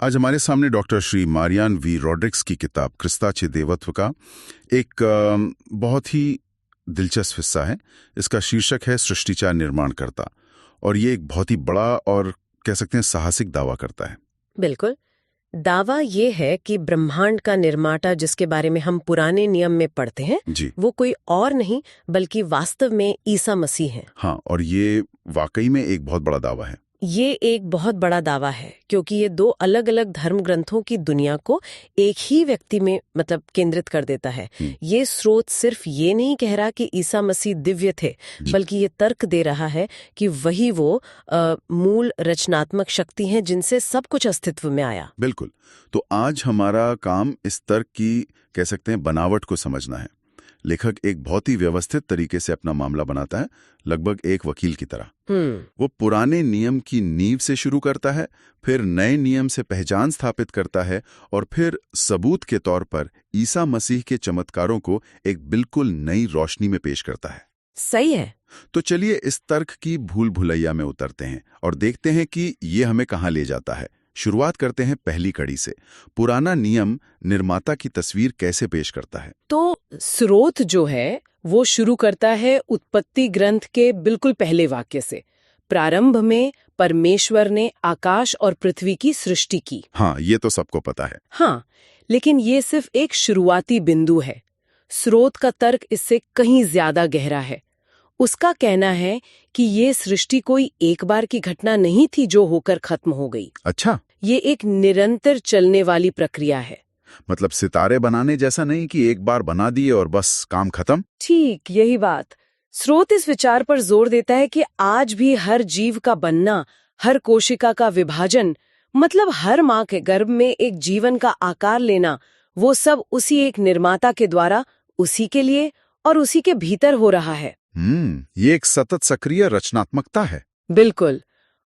आज हमारे सामने डॉक्टर श्री मारियान वी रॉड्रिक्स की किताब क्रिस्ताचे देवत्व का एक बहुत ही दिलचस्प हिस्सा है। इसका शीर्षक है सृष्टिचा निर्माणकर्ता, और ये एक बहुत ही बड़ा और कह सकते हैं साहसिक दावा करता है। बिल्कुल। दावा ये है कि ब्रह्मांड का निर्माता जिसके बारे में हम पुराने नियम में पढ़ते हैं जी वो कोई और नहीं बल्कि वास्तव में ईसा मसीह है। हाँ, और ये वाकई में एक बहुत बड़ा दावा है। ये एक बहुत बड़ा दावा है क्योंकि ये दो अलग अलग धर्म ग्रंथों की दुनिया को एक ही व्यक्ति में केंद्रित कर देता है। ये स्रोत सिर्फ ये नहीं कह रहा कि ईसा मसीह दिव्य थे, बल्कि ये तर्क दे रहा है कि वही वो मूल रचनात्मक शक्ति हैं जिनसे सब कुछ अस्तित्व में आया। बिल्कुल। तो आज हमारा काम इस तर्क की कह सकते हैं बनावट को समझना है। लेखक एक बहुत ही व्यवस्थित तरीके से अपना मामला बनाता है, लगभग एक वकील की तरह। वो पुराने नियम की नींव से शुरू करता है, फिर नए नियम से पहचान स्थापित करता है, और फिर सबूत के तौर पर ईसा मसीह के चमत्कारों को एक बिल्कुल नई रोशनी में पेश करता है। सही है। तो चलिए इस तर्क की भूल भुलैया में उतरते हैं और देखते हैं कि ये हमें कहाँ ले जाता है। शुरुआत करते हैं पहली कड़ी से। पुराना नियम निर्माता की तस्वीर कैसे पेश करता है? तो स्रोत जो है वो शुरू करता है उत्पत्ति ग्रंथ के बिल्कुल पहले वाक्य से। प्रारंभ में परमेश्वर ने आकाश और पृथ्वी की सृष्टि की। हाँ, ये तो सबको पता है। हाँ, लेकिन ये सिर्फ एक शुरुआती बिंदु है। स्रोत का तर्क इससे कहीं ज्यादा गहरा है। उसका कहना है कि ये सृष्टि कोई एक बार की घटना नहीं थी जो होकर खत्म हो गई। अच्छा, ये एक निरंतर चलने वाली प्रक्रिया है। मतलब सितारे बनाने जैसा नहीं कि एक बार बना दिए और बस काम खत्म। ठीक यही बात। स्रोत इस विचार पर जोर देता है कि आज भी हर जीव का बनना, हर कोशिका का विभाजन, मतलब हर माँ के गर्भ में एक जीवन का आकार लेना, वो सब उसी एक निर्माता के द्वारा, उसी के लिए और उसी के भीतर हो रहा है। ये एक सतत सक्रिय रचनात्मकता है। बिल्कुल।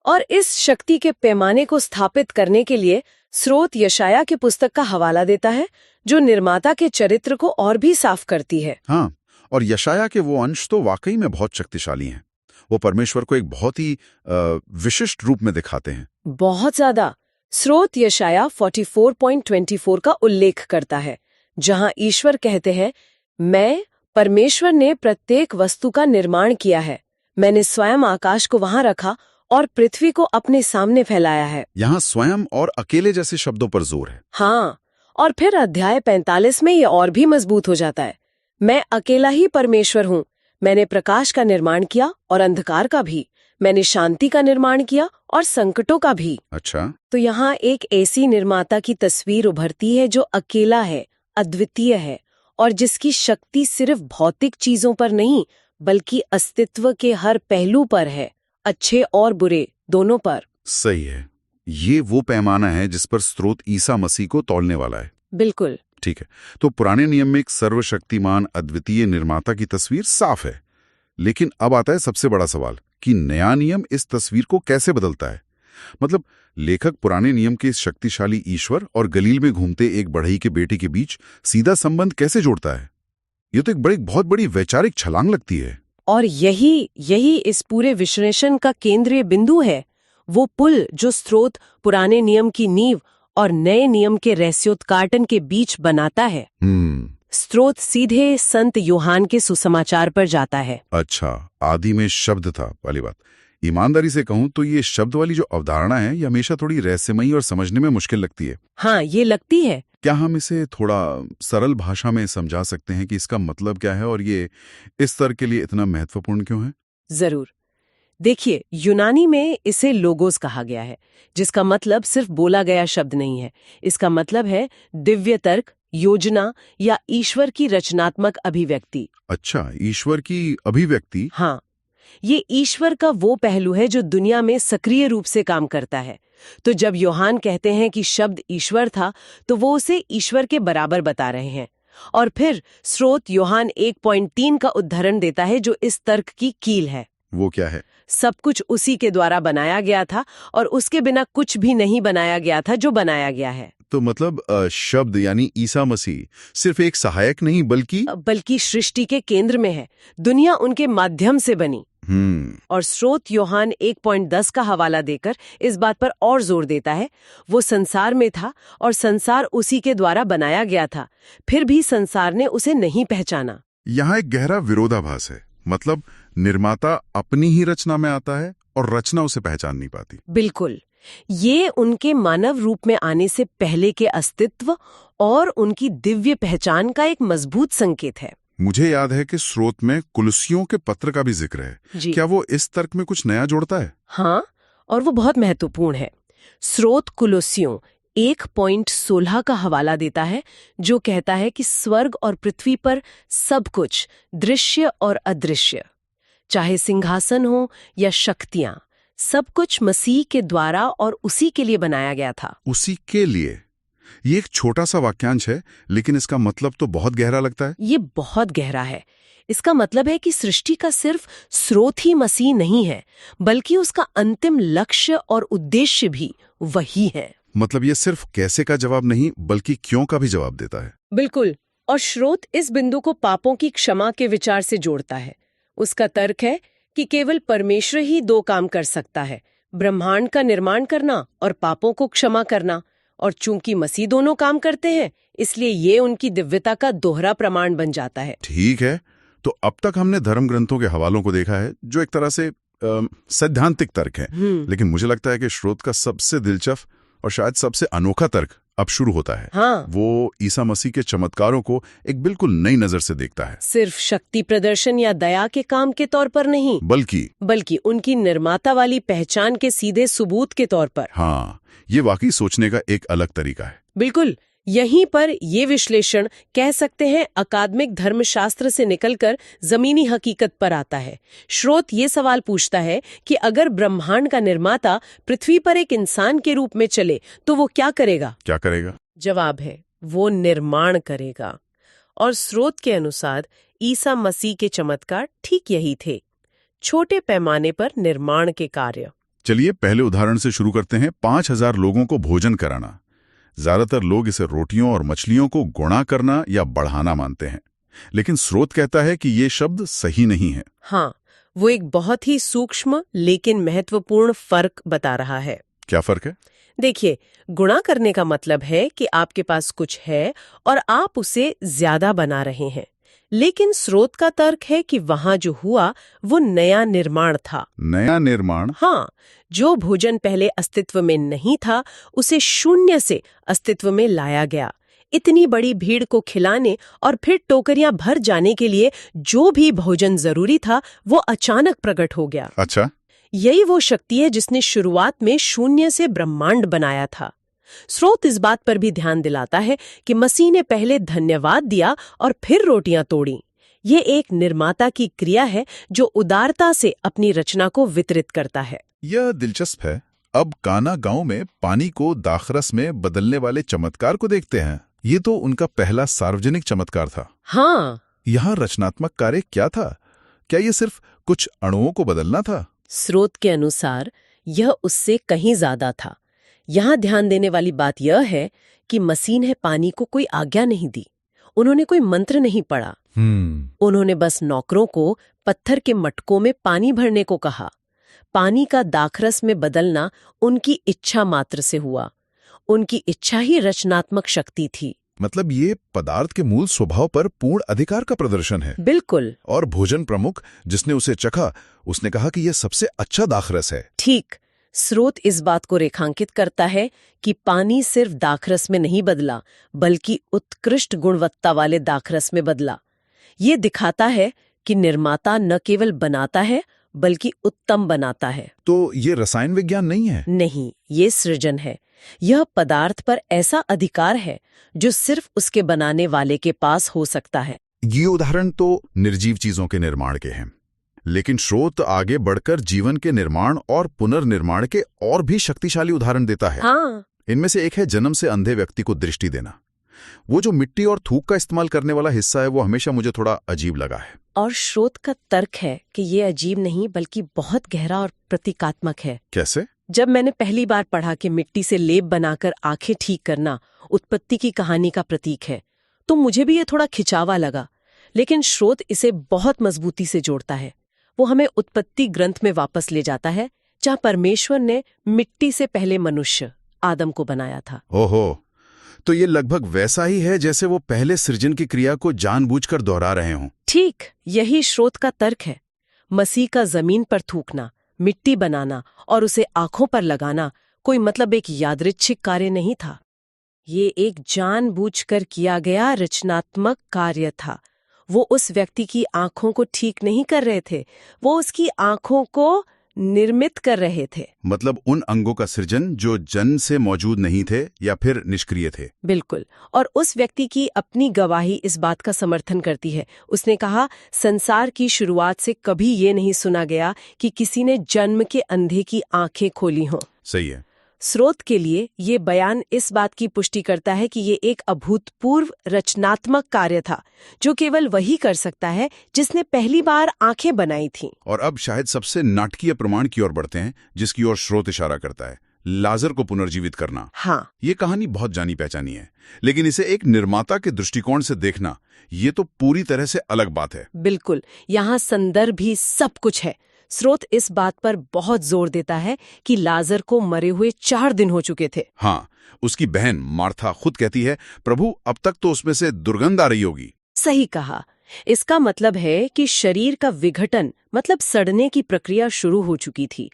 और इस शक्ति के पैमाने को स्थापित करने के लिए स्रोत यशाया की पुस्तक का हवाला देता है, जो निर्माता के चरित्र को और भी साफ करती है। हाँ, और यशाया के वो अंश तो वाकई में बहुत शक्तिशाली हैं। वो परमेश्वर को एक बहुत ही विशिष्ट रूप में दिखाते हैं। बहुत ज्यादा। स्रोत यशाया 44.24 का उल्लेख करता है, जहां ईश्वर कहते हैं, मैं परमेश्वर ने प्रत्येक वस्तु का निर्माण किया है। मैंने स्वयं आकाश को वहां रखा और पृथ्वी को अपने सामने फैलाया है। यहाँ स्वयं और अकेले जैसे शब्दों पर जोर है। हाँ, और फिर अध्याय 45 में ये और भी मजबूत हो जाता है। मैं अकेला ही परमेश्वर हूँ। मैंने प्रकाश का निर्माण किया और अंधकार का भी। मैंने शांति का निर्माण किया और संकटों का भी। अच्छा, तो यहाँ एक ऐसी निर्माता की तस्वीर उभरती है जो अकेला है, अद्वितीय है, और जिसकी शक्ति सिर्फ भौतिक चीजों पर नहीं बल्कि अस्तित्व के हर पहलू पर है, अच्छे और बुरे दोनों पर। सही है। ये वो पैमाना है जिस पर स्रोत ईसा मसीह को तौलने वाला है। बिल्कुल ठीक है। तो पुराने नियम में एक सर्वशक्तिमान अद्वितीय निर्माता की तस्वीर साफ है, लेकिन अब आता है सबसे बड़ा सवाल कि नया नियम इस तस्वीर को कैसे बदलता है। मतलब लेखक पुराने नियम के शक्तिशाली ईश्वर और गलील में घूमते एक बढ़ई के बेटे के बीच सीधा संबंध कैसे जोड़ता है? ये तो एक बहुत बड़ी वैचारिक छलांग लगती है। और यही इस पूरे विश्लेषण का केंद्रीय बिंदु है। वो पुल जो स्रोत पुराने नियम की नींव और नए नियम के रहस्योद्घाटन के बीच बनाता है। स्रोत सीधे संत यूहान के सुसमाचार पर जाता है। अच्छा, आदि में शब्द था वाली बात। ईमानदारी से कहूं तो ये शब्द वाली जो अवधारणा है ये हमेशा थोड़ी रहस्यमयी और समझने में मुश्किल लगती है। हाँ, ये लगती है। क्या हम इसे थोड़ा सरल भाषा में समझा सकते हैं कि इसका मतलब क्या है और ये इस तरह के लिए इतना महत्वपूर्ण क्यों है? जरूर। देखिए, यूनानी में इसे लोगोस कहा गया है, जिसका मतलब सिर्फ बोला गया शब्द नहीं है। इसका मतलब है दिव्य तर्क, योजना या ईश्वर की रचनात्मक अभिव्यक्ति। अच्छा, ईश्वर की अभिव्यक्ति। हाँ, ये ईश्वर का वो पहलू है जो दुनिया में सक्रिय रूप से काम करता है। तो जब यूहान कहते हैं कि शब्द ईश्वर था, तो वो उसे ईश्वर के बराबर बता रहे हैं। और फिर स्रोत यूहान 1.3 का उदाहरण देता है जो इस तर्क की कील है। वो क्या है? सब कुछ उसी के द्वारा बनाया गया था और उसके बिना कुछ भी नहीं बनाया गया था जो बनाया गया है। तो मतलब शब्द यानी ईसा मसीह सिर्फ एक सहायक नहीं बल्कि सृष्टि के केंद्र में है। दुनिया उनके माध्यम से बनी। और स्रोत यूहान 1.10 का हवाला देकर इस बात पर और जोर देता है, वो संसार में था और संसार उसी के द्वारा बनाया गया था, फिर भी संसार ने उसे नहीं पहचाना। यहाँ एक गहरा विरोधाभास है। मतलब निर्माता अपनी ही रचना में आता है और रचना उसे पहचान नहीं पाती। बिल्कुल, ये उनके मानव रूप में आने से पहले के अस्तित्व और उनकी दिव्य पहचान का एक मजबूत संकेत है। मुझे याद है कि स्रोत में कुलुस्सियों के पत्र का भी जिक्र है। क्या वो इस तर्क में कुछ नया जोड़ता है? हाँ, और वो बहुत महत्वपूर्ण है। स्रोत कुलुस्सियों 1.16 का हवाला देता है, जो कहता है कि स्वर्ग और पृथ्वी पर सब कुछ, दृश्य और अदृश्य, चाहे सिंहासन हो या शक्तियां, सब कुछ मसीह के द्वारा और उसी के लिए बनाया गया था। उसी के लिए? ये एक छोटा सा वाक्यांश है, लेकिन इसका मतलब तो बहुत गहरा लगता है। ये बहुत गहरा है। इसका मतलब है कि सृष्टि का सिर्फ स्रोत ही मसीह नहीं है, बल्कि उसका अंतिम लक्ष्य और उद्देश्य भी वही है। मतलब ये सिर्फ कैसे का जवाब नहीं, बल्कि क्यों का भी जवाब देता है। बिल्कुल, और स्रोत इस बिंदु को पापों की क्षमा के विचार से जोड़ता है। उसका तर्क है कि केवल परमेश्वर ही दो काम कर सकता है, ब्रह्मांड का निर्माण करना और पापों को क्षमा करना। और चूंकि मसीह दोनों काम करते हैं, इसलिए ये उनकी दिव्यता का दोहरा प्रमाण बन जाता है। ठीक है, तो अब तक हमने धर्म ग्रंथों के हवालों को देखा है, जो एक तरह से सैद्धांतिक तर्क है। लेकिन मुझे लगता है कि स्रोत का सबसे दिलचस्प और शायद सबसे अनोखा तर्क अब शुरू होता है। हाँ। वो ईसा मसीह के चमत्कारों को एक बिल्कुल नई नजर से देखता है। सिर्फ शक्ति प्रदर्शन या दया के काम के तौर पर नहीं, बल्कि उनकी निर्माता वाली पहचान के सीधे सबूत के तौर पर। हाँ, ये वाकई सोचने का एक अलग तरीका है। बिल्कुल, यहीं पर ये विश्लेषण कह सकते हैं अकादमिक धर्मशास्त्र से निकलकर जमीनी हकीकत पर आता है। स्रोत ये सवाल पूछता है कि अगर ब्रह्मांड का निर्माता पृथ्वी पर एक इंसान के रूप में चले तो वो क्या करेगा? जवाब है, वो निर्माण करेगा। और स्रोत के अनुसार ईसा मसीह के चमत्कार ठीक यही थे, छोटे पैमाने पर निर्माण के कार्य। चलिए पहले उदाहरण से शुरू करते हैं। 5000 लोगों को भोजन कराना। ज्यादातर लोग इसे रोटियों और मछलियों को गुणा करना या बढ़ाना मानते हैं, लेकिन स्रोत कहता है कि ये शब्द सही नहीं है। हाँ, वो एक बहुत ही सूक्ष्म लेकिन महत्वपूर्ण फर्क बता रहा है। क्या फर्क है? देखिए, गुणा करने का मतलब है कि आपके पास कुछ है और आप उसे ज्यादा बना रहे हैं, लेकिन स्रोत का तर्क है कि वहां जो हुआ वो नया निर्माण था। नया निर्माण? हाँ, जो भोजन पहले अस्तित्व में नहीं था, उसे शून्य से अस्तित्व में लाया गया। इतनी बड़ी भीड़ को खिलाने और फिर टोकरियां भर जाने के लिए जो भी भोजन जरूरी था, वो अचानक प्रकट हो गया। अच्छा, यही वो शक्ति है जिसने शुरुआत में शून्य से ब्रह्मांड बनाया था। स्रोत इस बात पर भी ध्यान दिलाता है कि मसीह ने पहले धन्यवाद दिया और फिर रोटियां तोड़ी। ये एक निर्माता की क्रिया है जो उदारता से अपनी रचना को वितरित करता है। यह दिलचस्प है। अब काना गांव में पानी को दाखरस में बदलने वाले चमत्कार को देखते हैं। ये तो उनका पहला सार्वजनिक चमत्कार था। हाँ, यहाँ रचनात्मक कार्य क्या था? क्या ये सिर्फ कुछ अणुओं को बदलना था? स्रोत के अनुसार यह उससे कहीं ज्यादा था। यहाँ ध्यान देने वाली बात यह है कि मसीह ने पानी को कोई आज्ञा नहीं दी, उन्होंने कोई मंत्र नहीं पढ़ा। उन्होंने बस नौकरों को पत्थर के मटकों में पानी भरने को कहा। पानी का दाखरस में बदलना उनकी इच्छा मात्र से हुआ। उनकी इच्छा ही रचनात्मक शक्ति थी। मतलब ये पदार्थ के मूल स्वभाव पर पूर्ण अधिकार का प्रदर्शन है। बिल्कुल। और भोजन प्रमुख जिसने उसे चखा, उसने कहा कि यह सबसे अच्छा दाखरस है। ठीक। स्रोत इस बात को रेखांकित करता है कि पानी सिर्फ दाखरस में नहीं बदला, बल्कि उत्कृष्ट गुणवत्ता वाले दाखरस में बदला। ये दिखाता है कि निर्माता न केवल बनाता है, बल्कि उत्तम बनाता है। तो ये रसायन विज्ञान नहीं है? नहीं, ये सृजन है। यह पदार्थ पर ऐसा अधिकार है जो सिर्फ उसके बनाने वाले के पास हो सकता है। ये उदाहरण तो निर्जीव चीजों के निर्माण के हैं, लेकिन स्रोत आगे बढ़कर जीवन के निर्माण और पुनर्निर्माण के और भी शक्तिशाली उदाहरण देता है। हाँ। इनमें से एक है जन्म से अंधे व्यक्ति को दृष्टि देना। वो जो मिट्टी और थूक का इस्तेमाल करने वाला हिस्सा है, वो हमेशा मुझे थोड़ा अजीब लगा है। और स्रोत का तर्क है कि ये अजीब नहीं, बल्कि बहुत गहरा और प्रतीकात्मक है। कैसे? जब मैंने पहली बार पढ़ा कि मिट्टी से लेप बनाकर आंखें ठीक करना उत्पत्ति की कहानी का प्रतीक है, तो मुझे भी ये थोड़ा खिंचावा लगा। लेकिन स्रोत इसे बहुत मजबूती से जोड़ता है। वो हमें उत्पत्ति ग्रंथ में वापस ले जाता है, जहाँ परमेश्वर ने मिट्टी से पहले मनुष्य आदम को बनाया था। ओहो, तो ये लगभग वैसा ही है जैसे वो पहले सृजन की क्रिया को जानबूझकर दोहरा रहे हों। ठीक यही स्रोत का तर्क है। मसीह का जमीन पर थूकना, मिट्टी बनाना और उसे आंखों पर लगाना कोई मतलब एक यादृच्छिक कार्य नहीं था। ये एक जानबूझकर किया गया रचनात्मक कार्य था। वो उस व्यक्ति की आंखों को ठीक नहीं कर रहे थे, वो उसकी आंखों को निर्मित कर रहे थे। मतलब उन अंगों का सृजन जो जन्म से मौजूद नहीं थे या फिर निष्क्रिय थे। बिल्कुल। और उस व्यक्ति की अपनी गवाही इस बात का समर्थन करती है। उसने कहा, संसार की शुरुआत से कभी ये नहीं सुना गया कि किसी ने जन्म के अंधे की आंखें खोली हों। सही है। स्रोत के लिए ये बयान इस बात की पुष्टि करता है कि ये एक अभूतपूर्व रचनात्मक कार्य था, जो केवल वही कर सकता है जिसने पहली बार आंखें बनाई थीं। और अब शायद सबसे नाटकीय प्रमाण की ओर बढ़ते हैं, जिसकी ओर स्रोत इशारा करता है, लाजर को पुनर्जीवित करना। हाँ, ये कहानी बहुत जानी पहचानी है, लेकिन इसे एक निर्माता के दृष्टिकोण से देखना, ये तो पूरी तरह से अलग बात है। बिल्कुल। यहाँ संदर्भ भी सब कुछ है। स्रोत इस बात पर बहुत जोर देता है कि लाजर को मरे हुए 4 दिन हो चुके थे। हाँ, उसकी बहन मार्था खुद कहती है, प्रभु अब तक तो उसमें से दुर्गंध आ रही होगी। सही कहा। इसका मतलब है कि शरीर का विघटन मतलब सड़ने की प्रक्रिया शुरू हो चुकी थी।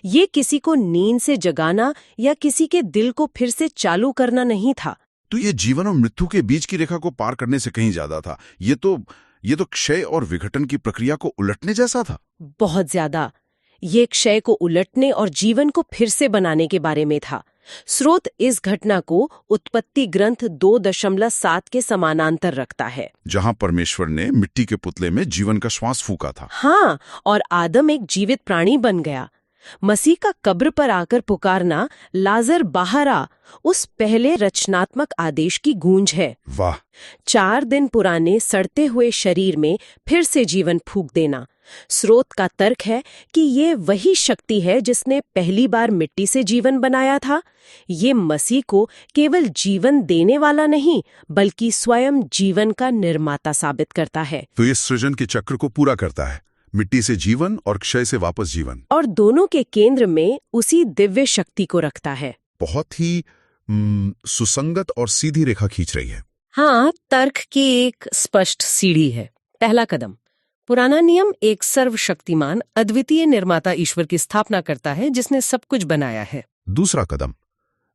ये किसी को नींद से जगाना या किसी के दिल को फिर से चालू करना नहीं था। तो ये जीवन और मृत्यु के बीच की रेखा को पार करने से कहीं ज्यादा था। ये तो क्षय और विघटन की प्रक्रिया को उलटने जैसा था। बहुत ज्यादा। ये क्षय को उलटने और जीवन को फिर से बनाने के बारे में था। स्रोत इस घटना को उत्पत्ति ग्रंथ 2.7 के समानांतर रखता है, जहां परमेश्वर ने मिट्टी के पुतले में जीवन का श्वास फूका था। हाँ, और आदम एक जीवित प्राणी बन गया। मसीह का कब्र पर आकर पुकारना, लाजर बाहर आ, उस पहले रचनात्मक आदेश की गूंज है। वाह। 4 दिन पुराने सड़ते हुए शरीर में फिर से जीवन फूंक देना। स्रोत का तर्क है कि ये वही शक्ति है जिसने पहली बार मिट्टी से जीवन बनाया था। ये मसीह को केवल जीवन देने वाला नहीं, बल्कि स्वयं जीवन का निर्माता साबित करता है। तो ये सृजन के चक्र को पूरा करता है, मिट्टी से जीवन और क्षय से वापस जीवन, और दोनों के केंद्र में उसी दिव्य शक्ति को रखता है। बहुत ही सुसंगत और सीधी रेखा खींच रही है। हाँ, तर्क की एक स्पष्ट सीढ़ी है। पहला कदम, पुराना नियम एक सर्वशक्तिमान अद्वितीय निर्माता ईश्वर की स्थापना करता है जिसने सब कुछ बनाया है। दूसरा कदम,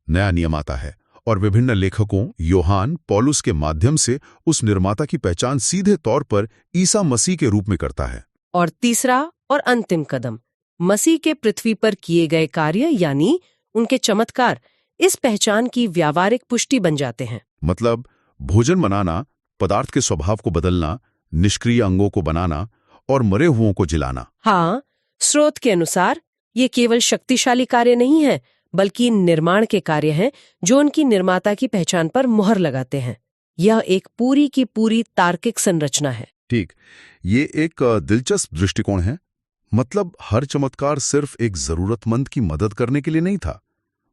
नया नियम आता है और विभिन्न लेखकों योहान, पौलुस के माध्यम से उस निर्माता की पहचान सीधे तौर पर ईसा मसीह के रूप में करता है। और तीसरा और अंतिम कदम, मसीह के पृथ्वी पर किए गए कार्य यानी उनके चमत्कार इस पहचान की व्यावहारिक पुष्टि बन जाते हैं। मतलब भोजन बनाना, पदार्थ के स्वभाव को बदलना, निष्क्रिय अंगों को बनाना और मरे हुओं को जिलाना। हाँ, स्रोत के अनुसार ये केवल शक्तिशाली कार्य नहीं है, बल्कि निर्माण के कार्य हैं जो उनकी निर्माता की पहचान पर मुहर लगाते हैं। यह एक पूरी की पूरी तार्किक संरचना है। ठीक, ये एक दिलचस्प दृष्टिकोण है। मतलब हर चमत्कार सिर्फ एक जरूरतमंद की मदद करने के लिए नहीं था,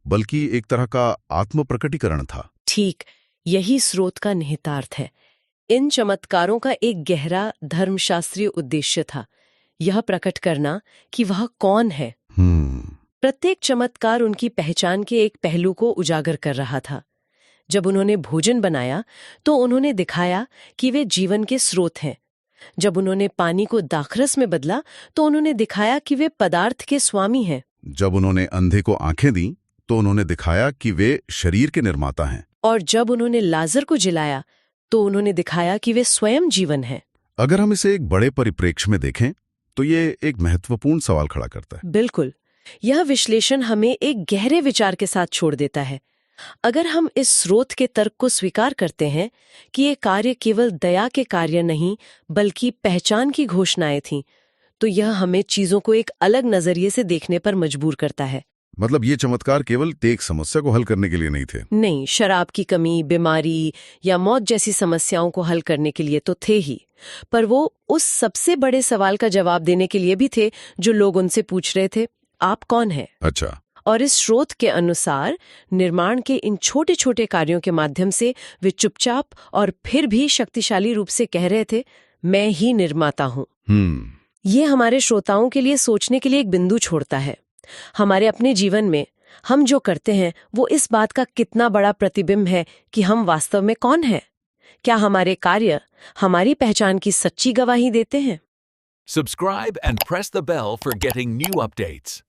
बल्कि एक तरह का आत्म प्रकटीकरण था। ठीक, यही स्रोत का निहितार्थ है। इन चमत्कारों का एक गहरा धर्मशास्त्रीय उद्देश्य था, यह प्रकट करना कि वह कौन है। प्रत्येक चमत्कार उनकी पहचान के एक पहलू को उजागर कर रहा था। जब उन्होंने भोजन बनाया तो उन्होंने दिखाया कि वे जीवन के स्रोत हैं। जब उन्होंने पानी को दाखरस में बदला तो उन्होंने दिखाया कि वे पदार्थ के स्वामी हैं। जब उन्होंने अंधे को आंखें दी तो उन्होंने दिखाया कि वे शरीर के निर्माता हैं। और जब उन्होंने लाजर को जिलाया तो उन्होंने दिखाया कि वे स्वयं जीवन हैं। अगर हम इसे एक बड़े परिप्रेक्ष्य में देखें तो ये एक महत्वपूर्ण सवाल खड़ा करता है। बिल्कुल, यह विश्लेषण हमें एक गहरे विचार के साथ छोड़ देता है। अगर हम इस स्रोत के तर्क को स्वीकार करते हैं कि ये कार्य केवल दया के कार्य नहीं बल्कि पहचान की घोषणाएं थीं, तो यह हमें चीजों को एक अलग नजरिए से देखने पर मजबूर करता है। मतलब ये चमत्कार केवल एक समस्या को हल करने के लिए नहीं थे। नहीं, शराब की कमी, बीमारी या मौत जैसी समस्याओं को हल करने के लिए तो थे ही, पर वो उस सबसे बड़े सवाल का जवाब देने के लिए भी थे जो लोग उनसे पूछ रहे थे, आप कौन हैं? अच्छा। और इस स्रोत के अनुसार निर्माण के इन छोटे छोटे कार्यों के माध्यम से वे चुपचाप और फिर भी शक्तिशाली रूप से कह रहे थे, मैं ही निर्माता हूँ। ये हमारे श्रोताओं के लिए सोचने के लिए एक बिंदु छोड़ता है। हमारे अपने जीवन में हम जो करते हैं वो इस बात का कितना बड़ा प्रतिबिंब है कि हम वास्तव में कौन हैं? क्या हमारे कार्य हमारी पहचान की सच्ची गवाही देते हैं? Subscribe and press the bell for getting new updates.